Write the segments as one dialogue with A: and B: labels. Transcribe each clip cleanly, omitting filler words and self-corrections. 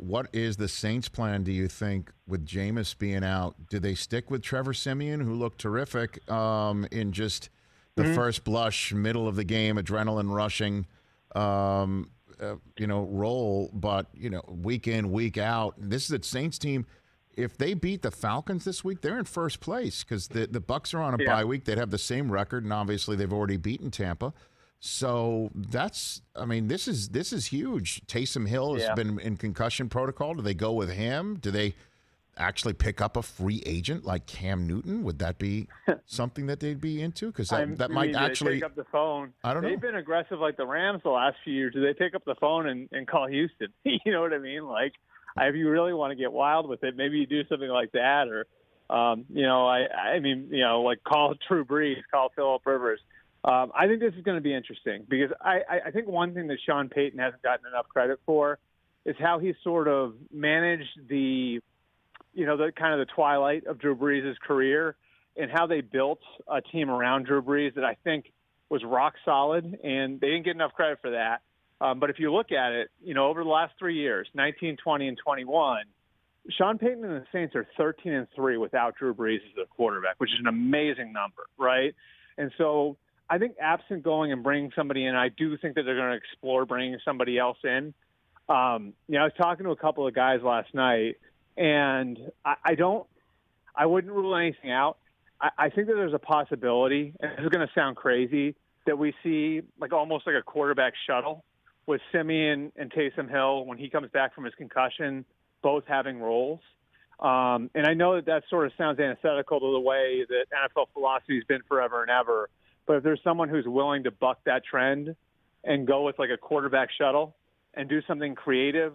A: what is the Saints' plan, do you think, with Jameis being out? Do they stick with Trevor Siemian, who looked terrific in just the first blush, middle of the game, adrenaline rushing, role, but, week in, week out? This is a Saints team. If they beat the Falcons this week, they're in first place because the Bucs are on a bye week. They'd have the same record, and obviously they've already beaten Tampa. So this is huge. Taysom Hill has been in concussion protocol. Do they go with him? Do they actually pick up a free agent like Cam Newton? Would that be something that they'd be into? Because that might actually
B: pick up the phone.
A: I don't know.
B: They've been aggressive like the Rams the last few years. Do they pick up the phone and call Houston? You know what I mean? Like, if you really want to get wild with it, maybe you do something like that, or like call Drew Brees, call Phillip Rivers. I think this is going to be interesting because I think one thing that Sean Payton hasn't gotten enough credit for is how he sort of managed the kind of the twilight of Drew Brees' career and how they built a team around Drew Brees that I think was rock solid, and they didn't get enough credit for that. But if you look at it, over the last 3 years, 19, 20, and 21, Sean Payton and the Saints are 13-3 without Drew Brees as their quarterback, which is an amazing number, right? And so I think absent going and bringing somebody in, I do think that they're going to explore bringing somebody else in. I was talking to a couple of guys last night, and I wouldn't rule anything out. I think that there's a possibility, and this is going to sound crazy, that we see almost like a quarterback shuttle with Siemian and Taysom Hill when he comes back from his concussion, both having roles. And I know that sort of sounds antithetical to the way that NFL philosophy has been forever and ever. But if there's someone who's willing to buck that trend and go with like a quarterback shuttle and do something creative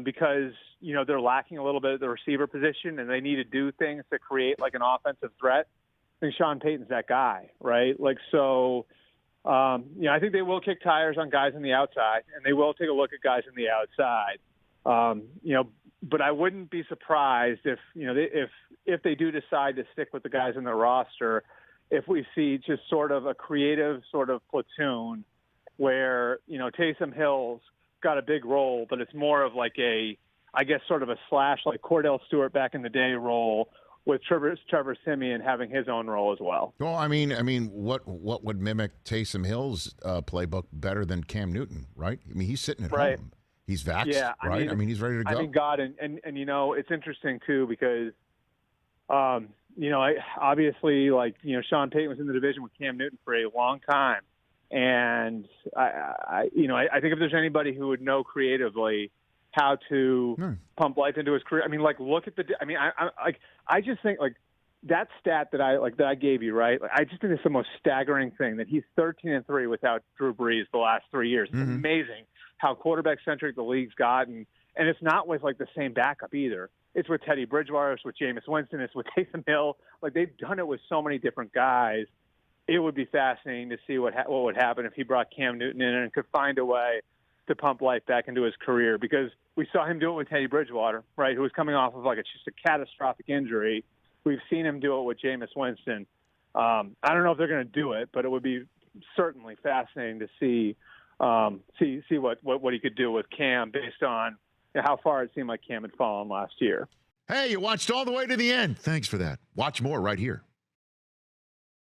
B: because, they're lacking a little bit at the receiver position and they need to do things to create like an offensive threat, I think Sean Payton's that guy, right? I think they will kick tires on guys on the outside and they will take a look at guys on the outside. But I wouldn't be surprised if they do decide to stick with the guys in their roster, if we see just sort of a creative sort of platoon where, Taysom Hill's got a big role, but it's more of like sort of a slash like Cordell Stewart back in the day role with Trevor Siemian having his own role as well.
A: Well, I mean, what would mimic Taysom Hill's playbook better than Cam Newton, right? I mean, he's sitting at home. He's vaxxed, right? I mean, he's ready to go.
B: God, and it's interesting too because obviously, Sean Payton was in the division with Cam Newton for a long time, and I think if there's anybody who would know creatively how to pump life into his career, look at I just think that stat that I gave you, right? I just think it's the most staggering thing that he's 13-3 without Drew Brees the last 3 years. It's amazing how quarterback centric the league's gotten, and it's not with the same backup either. It's with Teddy Bridgewater, it's with Jameis Winston, it's with Taysom Hill. They've done it with so many different guys. It would be fascinating to see what would happen if he brought Cam Newton in and could find a way to pump life back into his career, because we saw him do it with Teddy Bridgewater, right, who was coming off of just a catastrophic injury. We've seen him do it with Jameis Winston. I don't know if they're going to do it, but it would be certainly fascinating to see what he could do with Cam based on how far it seemed like Cam had fallen last year.
A: Hey, you watched all the way to the end. Thanks for that. Watch more right here.